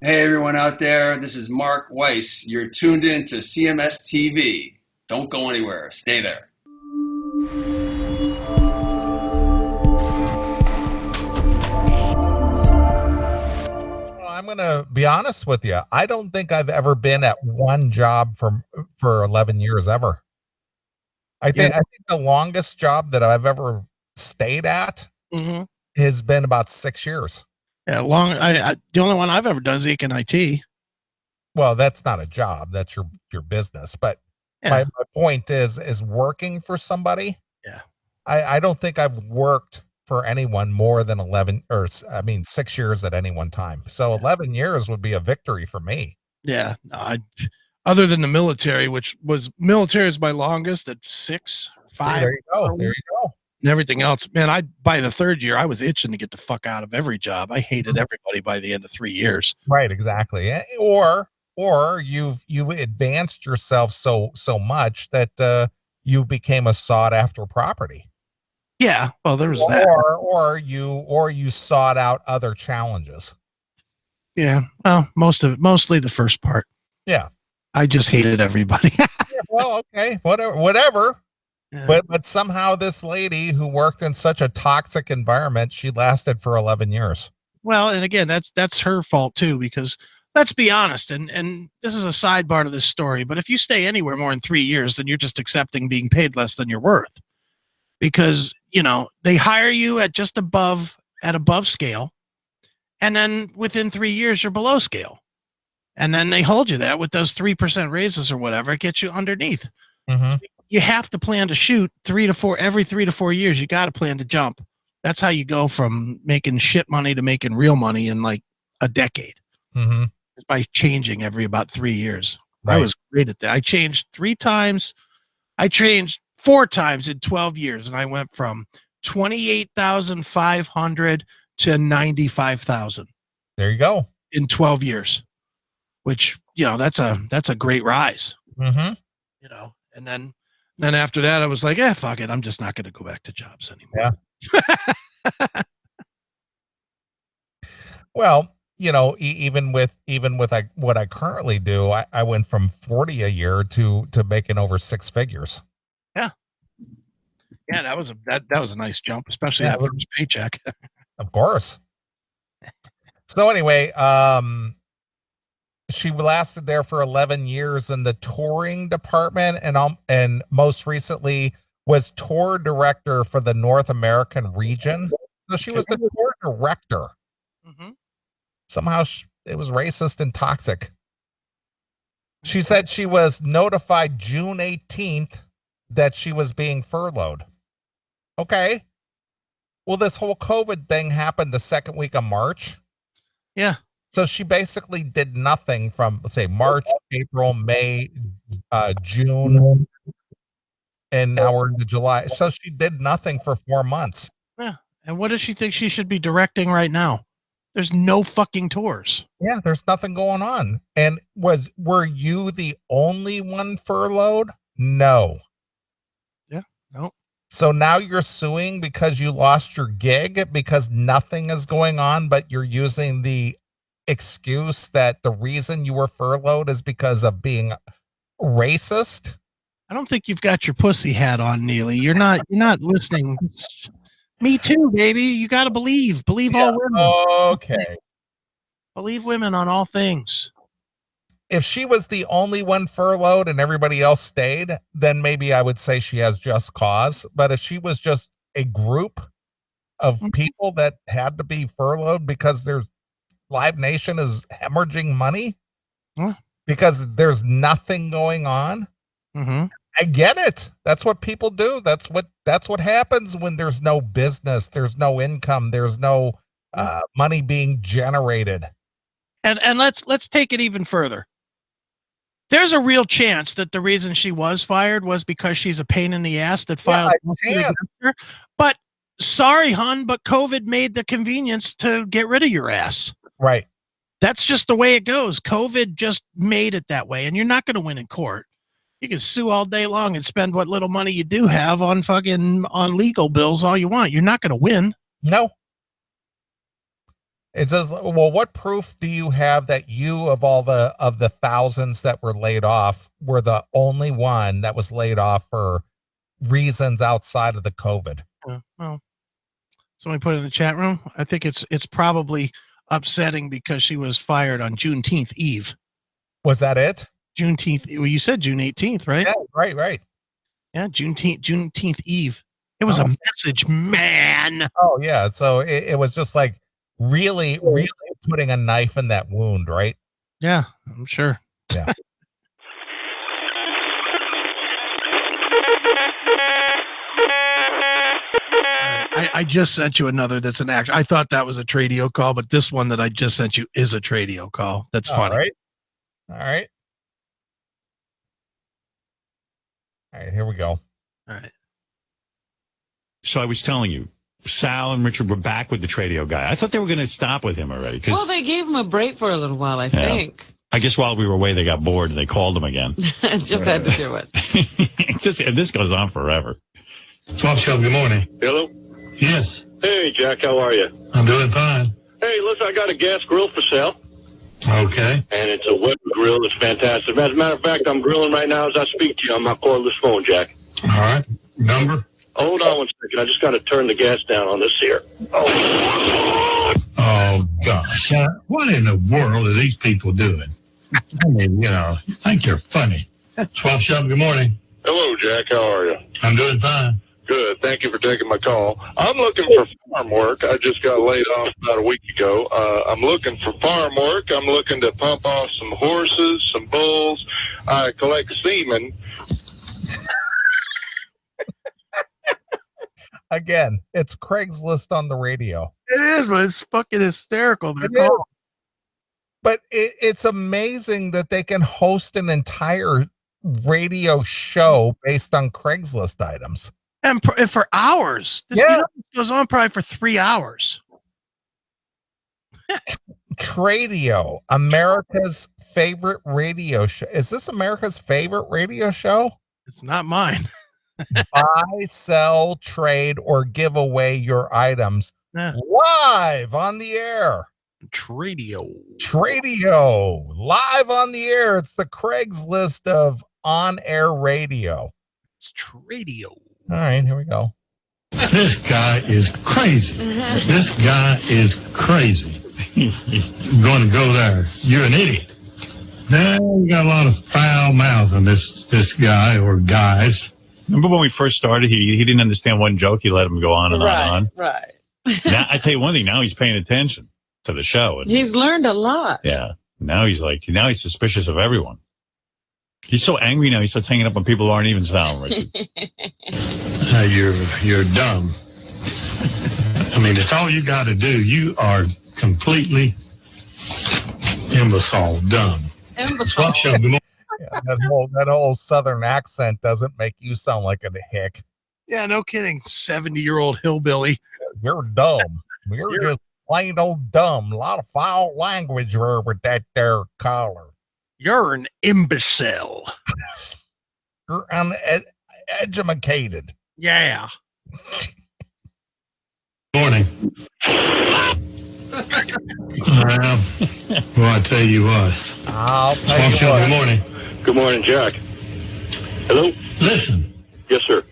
Hey everyone out there, this is Mark Weiss. You're tuned in to CMS TV. Don't go anywhere. Stay there. I'm going to be honest with you. I don't think I've ever been at one job for 11 years ever. I think the longest job that I've ever stayed at has been about 6 years. Yeah, the only one I've ever done is Econ IT. Well, that's not a job. That's your business. But my point is working for somebody. Yeah. I don't think I've worked for anyone more than 6 years at any one time. So 11 years would be a victory for me. Yeah. Other than the military, which was my longest at 6 or 5. There you go. There you go. And everything else, man, by the third year, I was itching to get the fuck out of every job. I hated everybody by the end of 3 years. Right. Exactly. Or you've advanced yourself so much that you became a sought after property. Yeah, well, there was that. Or you sought out other challenges. Yeah, well, mostly the first part. Yeah, I just hated everybody. Yeah, well, okay, whatever. Yeah. But somehow this lady who worked in such a toxic environment, she lasted for 11 years. Well, and again, that's her fault too, because let's be honest, and this is a sidebar to this story, but if you stay anywhere more than 3 years, then you're just accepting being paid less than you're worth. Because, they hire you at above scale, and then within 3 years you're below scale. And then they hold you that with those 3% raises or whatever, it gets you underneath. Mm-hmm. So you have to plan to shoot every 3 to 4 years. You got to plan to jump. That's how you go from making shit money to making real money in like a decade. Mm-hmm. It's by changing every about 3 years. Right. I was great at that. I changed 3 times. I changed 4 times in 12 years, and I went from 28,500 to 95,000. There you go. In 12 years, which, that's a great rise. Mm-hmm. And then after that, I was like, fuck it. I'm just not going to go back to jobs anymore. Yeah. Well, even with what I currently do, I went from 40 a year to making over 6 figures. Yeah. Yeah, that was a nice jump, especially that first paycheck. Of course. So anyway, she lasted there for 11 years in the touring department, and most recently was tour director for the North American region. So she was the tour director. Mm-hmm. Somehow it was racist and toxic. She said she was notified June 18th that she was being furloughed. Okay. Well, this whole COVID thing happened the second week of March. Yeah. So she basically did nothing from, let's say, March, April, May, June, and now we're into July. So she did nothing for 4 months. Yeah. And what does she think she should be directing right now? There's no fucking tours. Yeah, there's nothing going on. And were you the only one furloughed? No. Yeah, no. So now you're suing because you lost your gig because nothing is going on, but you're using the excuse that the reason you were furloughed is because of being racist. I don't think you've got your pussy hat on, Neely. You're not listening. Me too, baby. You got to believe all women. Okay. Believe women on all things. If she was the only one furloughed and everybody else stayed, then maybe I would say she has just cause. But if she was just a group of people that had to be furloughed because their Live Nation is hemorrhaging money because there's nothing going on. Mm-hmm. I get it. That's what people do. That's what happens when there's no business, there's no income, there's no money being generated. And let's take it even further. There's a real chance that the reason she was fired was because she's a pain in the ass that filed against her. But sorry, hon, but COVID made the convenience to get rid of your ass. Right. That's just the way it goes. COVID just made it that way, and you're not going to win in court. You can sue all day long and spend what little money you do have on legal bills all you want. You're not going to win. No. It says, well, what proof do you have that you, of the thousands that were laid off, were the only one that was laid off for reasons outside of the COVID? Well, somebody put it in the chat room. I think it's probably upsetting because she was fired on Juneteenth Eve. Was that it? Juneteenth. Well, you said June 18th, right? Yeah, right. Yeah, Juneteenth Eve. It was a message, man. Oh yeah. So it was just like really putting a knife in that wound, right? Yeah, I'm sure. Yeah. I just sent you another that's an act. I thought that was a Tradio call, but this one that I just sent you is a Tradio call. That's funny. All right, here we go. All right. So I was telling you, Sal and Richard were back with the Tradio guy. I thought they were going to stop with him already. Well, they gave him a break for a little while, I think. I guess while we were away, they got bored and they called him again. Just had to do it. This goes on forever. 12 Show, good morning. Hello? Yes, Hey, Jack, how are you? I'm doing fine. Hey, listen, I got a gas grill for sale, Okay. and it's a web grill. It's fantastic. As a matter of fact, I'm grilling right now as I speak to you on my cordless phone, Jack. All right. Number? Hold on one second. I just got to turn the gas down on this here. Oh, gosh. What in the world are these people doing? I mean, I think you're funny. 12 Show, good morning. Hello, Jack. How are you? I'm doing fine. Good. Thank you for taking my call. I'm looking for farm work. I just got laid off about a week ago. I'm looking for farm work. I'm looking to pump off some horses, some bulls. I collect semen. Again, it's Craigslist on the radio. It is, but it's fucking hysterical. But it's amazing that they can host an entire radio show based on Craigslist items. And for hours. This goes on probably for 3 hours. Tradio, America's favorite radio show. Is this America's favorite radio show? It's not mine. Buy, sell, trade, or give away your items live on the air. Tradio live on the air. It's the Craigslist of on-air radio. It's Tradio. All right, here we go. This guy is crazy. This guy is crazy. I'm going to go there. You're an idiot. Now you got a lot of foul mouth on this guy or guys. Remember when we first started, he didn't understand one joke. He let him go on and on and on. Right. Now, I tell you one thing, now he's paying attention to the show. And, He's learned a lot. yeah. Now he's suspicious of everyone. He's so angry now, he starts hanging up on people who aren't even sound, Richard. You're dumb. I mean, it's all you got to do. You are completely imbecile, dumb. Imbecile. Yeah, that whole southern accent doesn't make you sound like a hick. Yeah, no kidding. 70-year-old hillbilly. You're dumb. You're just plain old dumb. A lot of foul language there with that there collar. You're an imbecile. You're uneducated. Yeah. Morning. Well, I tell you what. I'll tell you Good what. morning. Good morning, Jack. Hello? Listen, Yes, sir.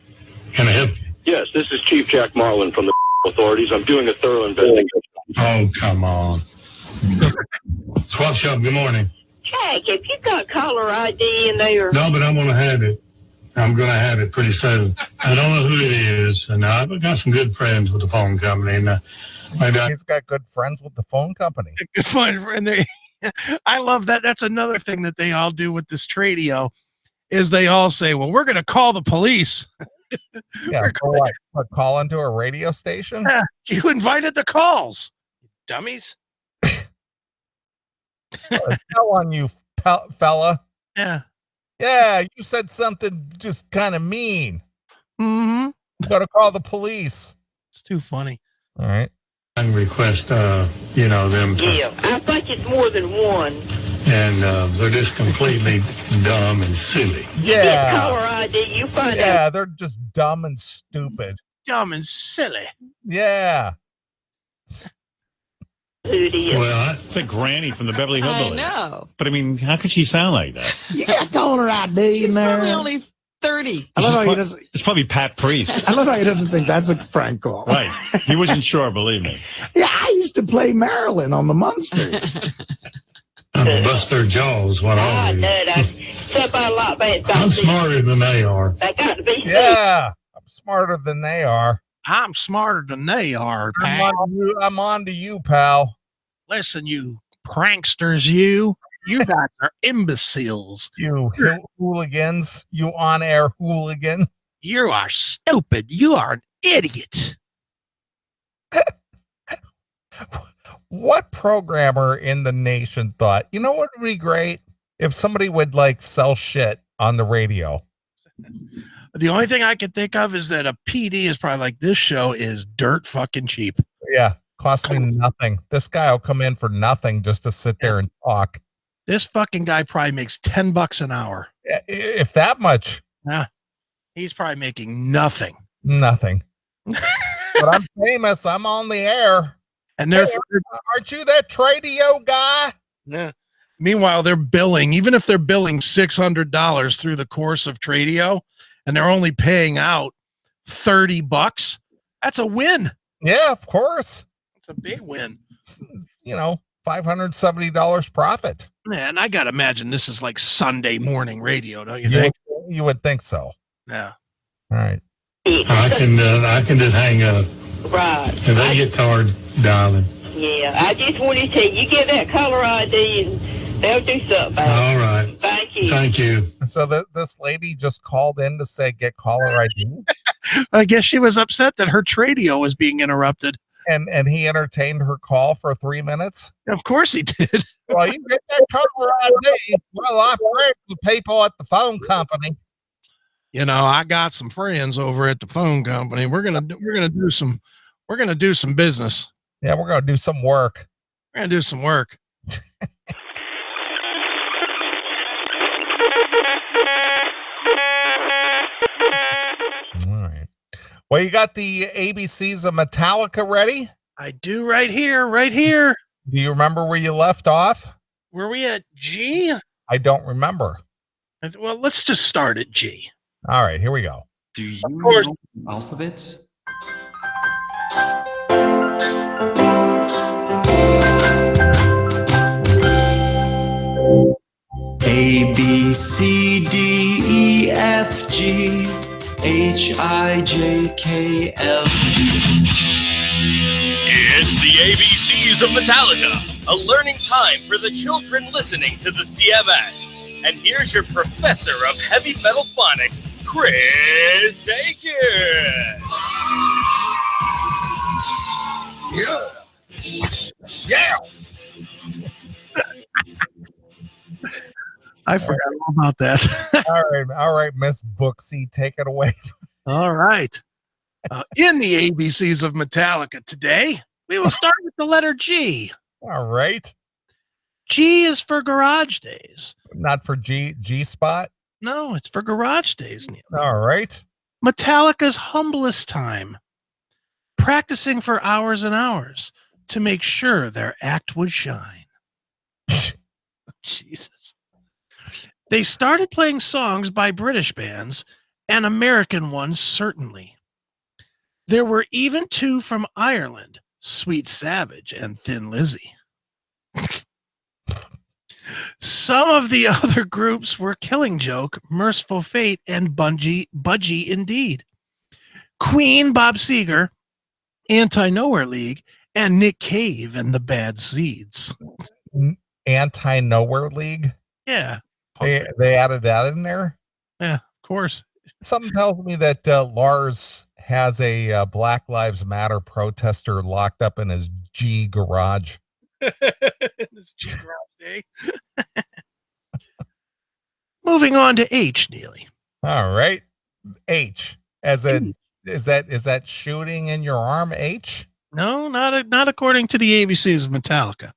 can I help you? Yes, this is Chief Jack Marlin from the authorities. I'm doing a thorough investigation. Oh, come on. 12 Show, good morning. Jack, if you got caller ID in there. No, but I'm going to have it. I'm going to have it pretty soon. I don't know who it is, and I've got some good friends with the phone company. And He's got good friends with the phone company. Good fun. And I love that. That's another thing that they all do with this Tradio is they all say, well, we're going to call the police. Yeah, for what? Call into a radio station? Yeah, you invited the calls, dummies. Tell on you, fella. Yeah. Yeah, you said something just kind of mean. Mm-hmm. You got to call the police. It's too funny. All right. I request, them. Yeah, I think it's more than one. And they're just completely dumb and silly. Get Yeah. caller ID, you find out. Yeah, they're just dumb and stupid. Dumb and silly. Yeah. who it is. Well, It's like Granny from the Beverly I Hillbillies. know. But I mean, how could she sound like that? You got caller ID She's in there. probably only 30. I love how he Pro- doesn't. It's probably Pat Priest. I love how he doesn't think that's a prank call. Right. He wasn't sure, believe me. Yeah, I used to play Marilyn on the Munsters. bust their jaws. What Ah, I do. no, somebody like that's got I'm to be, smarter than they are. they got to be safe. Yeah, I'm smarter than they are. I'm smarter than they are, I'm pal. on to you, pal. Listen, you pranksters, you guys are imbeciles. You hooligans, you on-air hooligan. You are stupid. You are an idiot. What programmer in the nation thought, you know what would be great? If somebody would like sell shit on the radio. The only thing I can think of is that a PD is probably like, this show is dirt fucking cheap. Yeah, cost me nothing. This guy will come in for nothing just to sit there and talk. This fucking guy probably makes $10 an hour. If that much. Yeah. He's probably making nothing. Nothing. But I'm famous. I'm on the air. And they're, Aren't you that Tradio guy? yeah. Meanwhile, they're billing, even if they're billing $600 through the course of Tradio, and they're only paying out $30, that's a win. Yeah, of course. It's a big win. It's, you know, $570 profit. Man, I gotta imagine this is like Sunday morning radio, don't you think? You would think so. Yeah. All right. I can just hang up. Right. If they get tired dialing. Yeah, I just wanted to you get that caller ID and they'll do something about All right. it. Thank you. Thank you. So this lady just called in to say get caller ID, I guess she was upset that her Tradio was being interrupted. and he entertained her call for 3 minutes. Of course he did. Well, you get that caller ID. Well, I prank the people at the phone company. You know, I got some friends over at the phone company. We're gonna do some business. Yeah, we're gonna do some work. We're gonna do some work. All right. Well, you got the ABCs of Metallica ready? I do right here. Do you remember where you left off? Were we at G? I don't remember. Well, let's just start at G. All right, here we go. Do you course. know alphabets? A, B, C, D, E, F, G, H, I, J, K, L. It's the ABCs of Metallica, a learning time for the children listening to the CMS. And here's your professor of heavy metal phonics, Chris Aiken. Yeah. I forgot all about that. All right, Miss Booksy, take it away. All right. In the ABCs of Metallica today, we will start with the letter G. All right. G is for Garage Days. Not for G Spot. No, it's for Garage Days, Neil. All right. Metallica's humblest time, practicing for hours and hours to make sure their act would shine. Jesus. They started playing songs by British bands and American ones, certainly. There were even two from Ireland, Sweet Savage and Thin Lizzy. Some of the other groups were Killing Joke, Merciful Fate, and Budgie Indeed. Queen, Bob Seger, Anti-Nowhere League, and Nick Cave and the Bad Seeds. Anti-Nowhere League? Yeah. They added that in there? Yeah, of course. Something tells me that Lars has a Black Lives Matter protester locked up in his G garage. This G garage day. Moving on to H, Neely. All right. H. As in, is that shooting in your arm, H? No, not according to the ABCs of Metallica.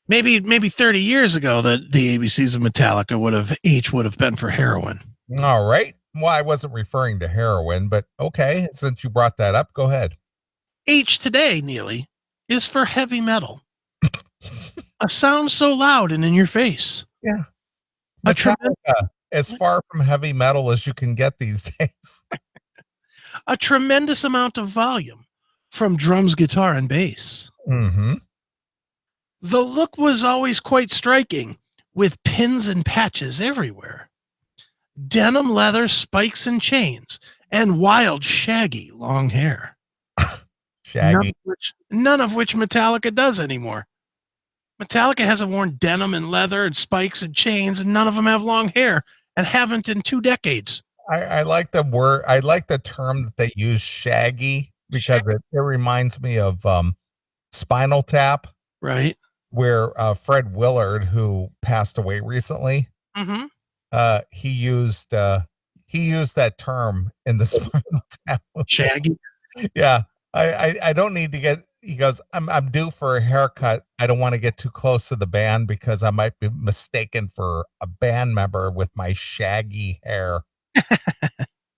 Maybe 30 years ago that the ABCs of Metallica H would have been for heroin. All right. Well, I wasn't referring to heroin, but okay. Since you brought that up, go ahead. H today, Neely, is for heavy metal. A sound so loud and in your face. Yeah. A tremendous, Metallica, as far from heavy metal as you can get these days. a tremendous amount of volume from drums, guitar, and bass. Mm-hmm. The look was always quite striking, with pins and patches everywhere. Denim leather, spikes and chains, and wild, shaggy, long hair. Shaggy. None of which Metallica does anymore. Metallica hasn't worn denim and leather and spikes and chains, and none of them have long hair, and haven't in 2 decades. I like the word. I like the term that they use, shaggy, because it reminds me of Spinal Tap, Right. where Fred Willard, who passed away recently, Mm-hmm. he used that term in the Spinal Tap movie. Shaggy. Yeah, I don't need to get. He goes, I'm due for a haircut. I don't want to get too close to the band because I might be mistaken for a band member with my shaggy hair.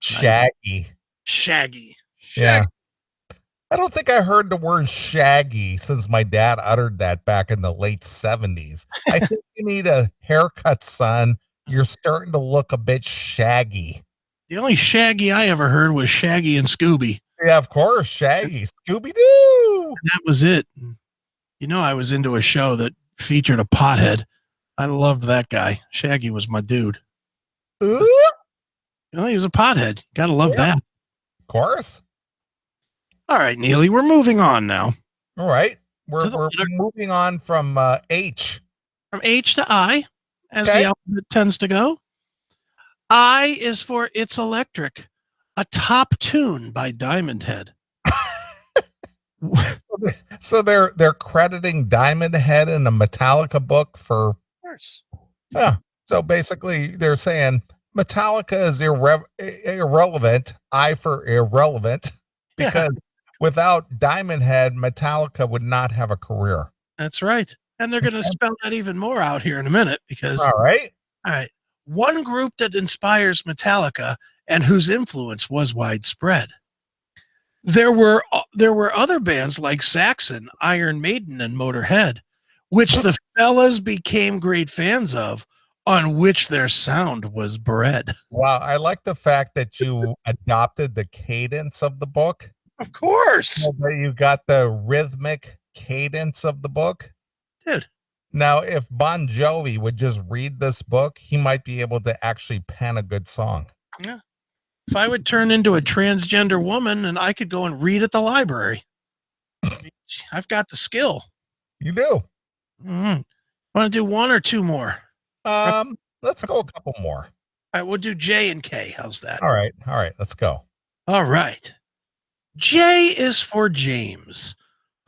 Shaggy. Shaggy. Yeah. I don't think I heard the word shaggy since my dad uttered that back in the late 70s. I think you need a haircut, son. You're starting to look a bit shaggy. The only Shaggy I ever heard was Shaggy and Scooby. Yeah, of course, Shaggy. Scooby-Doo! That was it. You know, I was into a show that featured a pothead. I loved that guy. Shaggy was my dude. Ooh, You know, he was a pothead. Gotta love that. of course. All right, Neely, we're moving on now. All right. To We're the letter. moving on from H. From H to I, as Okay. the alphabet tends to go. I is for It's Electric, a top tune by Diamond Head. So they're crediting Diamond Head in a Metallica book for. Of course. Yeah. So basically, they're saying Metallica is irrelevant. I for irrelevant Yeah. because without Diamond Head, Metallica would not have a career. That's right. And they're going to spell that even more out here in a minute because, All right. all right, one group that inspires Metallica and whose influence was widespread. There were other bands like Saxon, Iron Maiden, and Motorhead, which the fellas became great fans of, on which their sound was bred. Wow. I like the fact that you adopted the cadence of the book. Of course. So that you got the rhythmic cadence of the book. Dude. Now, if Bon Jovi would just read this book, he might be able to actually pen a good song. Yeah. If I would turn into a transgender woman and I could go and read at the library, I've got the skill. You do. Want to do one or two more? Let's go a couple more. All right, we'll do J and K. How's that? All right. Let's go. All right. J is for James,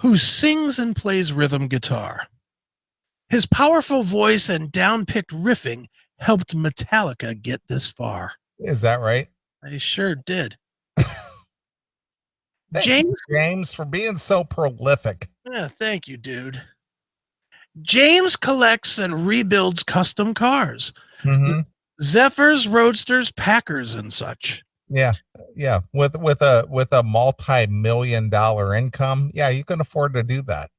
who sings and plays rhythm guitar. His powerful voice and down-picked riffing helped Metallica get this far. Is that right? They sure did. Thank you, James, for being so prolific. Yeah, thank you, dude. James collects and rebuilds custom cars. Mm-hmm. Zephyrs, Roadsters, Packers, and such. Yeah. With a multi-million-dollar income, yeah, you can afford to do that.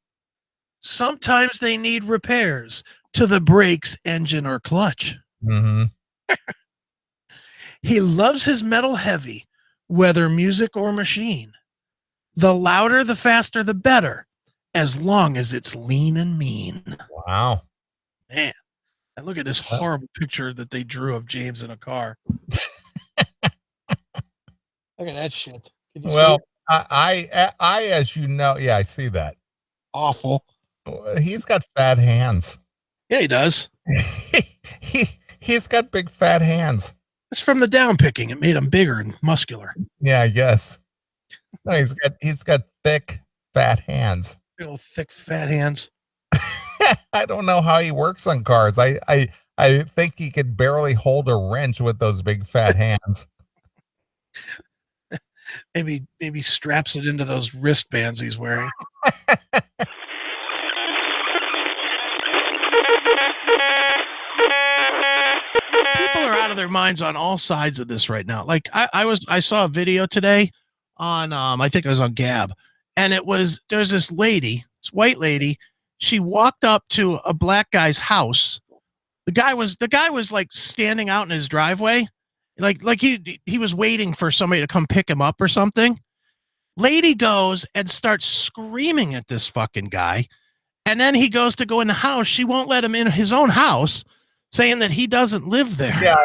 Sometimes they need repairs to the brakes, engine, or clutch. Mm-hmm. He loves his metal heavy, whether music or machine. The louder, the faster, the better, as long as it's lean and mean. Wow. Man, and look at this horrible picture that they drew of James in a car. Look at that shit. Can you Well, see it? I, as you know, yeah, I see that. Awful. He's got fat hands. Yeah, he does. He's got big fat hands. It's from the down picking. It made him bigger and muscular. Yeah, I guess. No, he's got thick, fat hands. Big old thick, fat hands. I don't know how he works on cars. I think he could barely hold a wrench with those big fat hands. Maybe straps it into those wristbands he's wearing. People are out of their minds on all sides of this right now. Like I saw a video today on I think it was on Gab, and there's this lady This white lady, she walked up to a black guy's house. The guy was like standing out in his driveway, like he was waiting for somebody to come pick him up or something. Lady goes and starts screaming at this fucking guy, and then he goes to go in the house. She won't let him in his own house, saying that he doesn't live there. Yeah,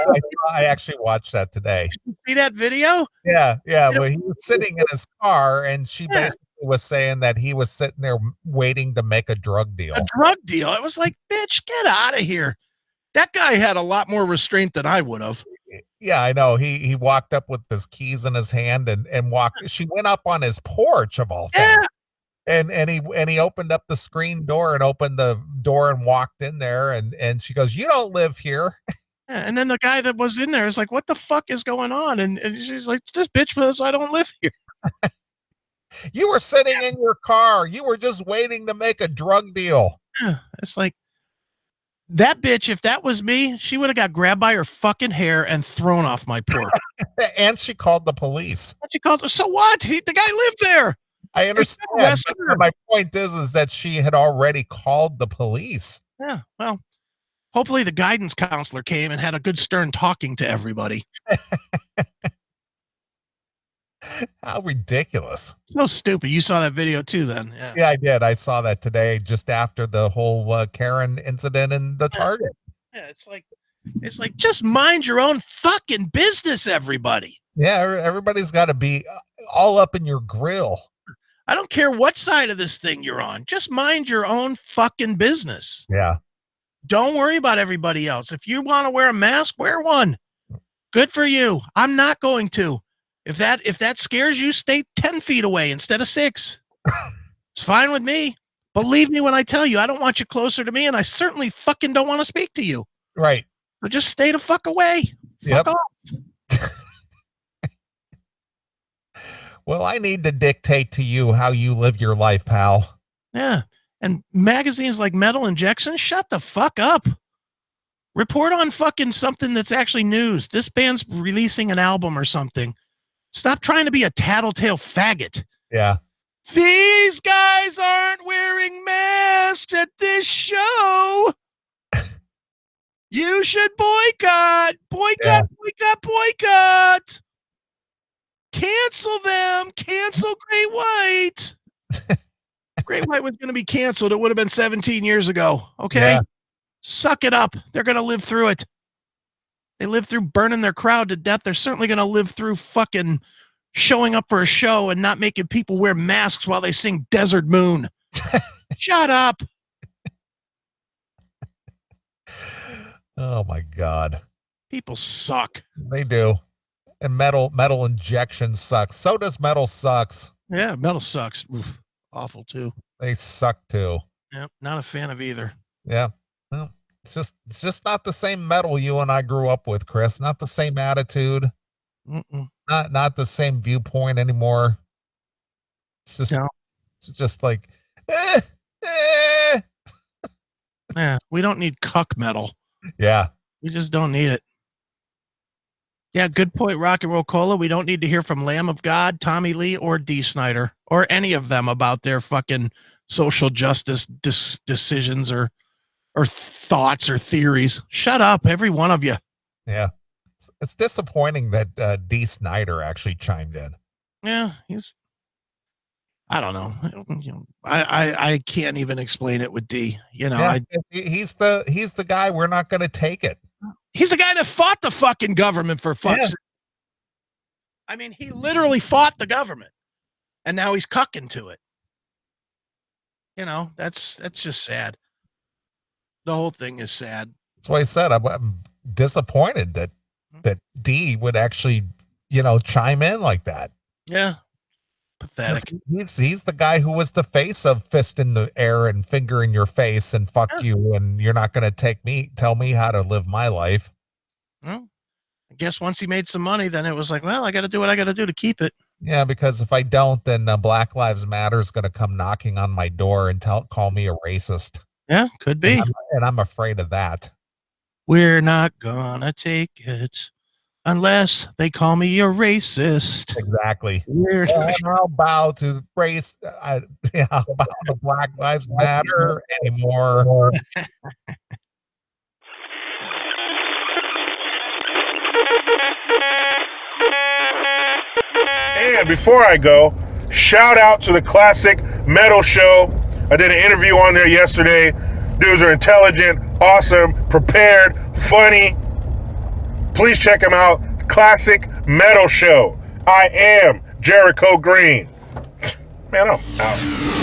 I actually watched that today. See that video? Yeah. Well, he was sitting in his car, and she basically was saying that he was sitting there waiting to make a drug deal. A drug deal. I was like, bitch, get out of here. That guy had a lot more restraint than I would have. Yeah, I know. He walked up with his keys in his hand and walked. She went up on his porch of all things. Yeah. And he opened up the screen door and opened the door and walked in there, and she goes, "You don't live here." Yeah, and then the guy that was in there is like, "What the fuck is going on?" And she's like, "This bitch says I don't live here." You were sitting in your car. You were just waiting to make a drug deal. Yeah, it's like that bitch. If that was me, she would have got grabbed by her fucking hair and thrown off my porch. And she called the police. She called. So what? The guy lived there. I understand. But my point is that she had already called the police. Yeah. Well, hopefully the guidance counselor came and had a good stern talking to everybody. How ridiculous. So stupid. You saw that video too then. Yeah, I did. I saw that today just after the whole Karen incident in the Target. Yeah, it's like just mind your own fucking business, everybody. Yeah, everybody's got to be all up in your grill. I don't care what side of this thing you're on. Just mind your own fucking business. Yeah. Don't worry about everybody else. If you want to wear a mask, wear one. Good for you. I'm not going to. If that scares you, stay 10 feet away instead of 6. It's fine with me. Believe me when I tell you, I don't want you closer to me, and I certainly fucking don't want to speak to you. Right. So just stay the fuck away. Fuck off. Well, I need to dictate to you how you live your life, pal. Yeah. And magazines like Metal Injection, shut the fuck up. Report on fucking something that's actually news. This band's releasing an album or something. Stop trying to be a tattletale faggot. Yeah. These guys aren't wearing masks at this show. You should boycott. Boycott, boycott. Cancel them. Cancel Great White. If Great White was going to be canceled, it would have been 17 years ago. Okay? Yeah. Suck it up. They're going to live through it. They lived through burning their crowd to death. They're certainly going to live through fucking showing up for a show and not making people wear masks while they sing Desert Moon. Shut up. Oh, my God. People suck. They do. And metal injection sucks. So does metal sucks. Yeah, metal sucks. Oof, awful, too. They suck, too. Yeah, not a fan of either. Yeah. Well, it's just not the same metal you and I grew up with, Chris. Not the same attitude. Mm-mm. Not the same viewpoint anymore. It's just like, Yeah, we don't need cuck metal. Yeah. We just don't need it. Yeah, good point, Rock and Roll Cola. We don't need to hear from Lamb of God, Tommy Lee, or Dee Snider, or any of them about their fucking social justice decisions or thoughts or theories. Shut up, every one of you. Yeah. It's disappointing that Dee Snider actually chimed in. Yeah, I don't know. I can't even explain it with D. Yeah, he's the guy. We're not going to take it. He's the guy that fought the fucking government for fuck's sake. I mean, he literally fought the government, and now he's cucking to it. That's just sad. The whole thing is sad. That's why I said I'm disappointed that D would actually, chime in like that. Yeah. Pathetic. He's the guy who was the face of fist in the air and finger in your face and fuck you, and you're not going to tell me how to live my life. Well, I guess once he made some money, then it was like, well, I got to do what I got to do to keep it. Yeah, because if I don't, then Black Lives Matter is going to come knocking on my door and call me a racist. Yeah, could be. And I'm afraid of that. We're not gonna take it. Unless they call me a racist. Exactly. Weird. I'll bow to race. I'll bow to Black Lives Matter anymore. And before I go, shout out to the Classic Metal Show. I did an interview on there yesterday. Dudes are intelligent, awesome, prepared, funny. Please check them out. Classic Metal Show. I am Jericho Green. Man, I'm out.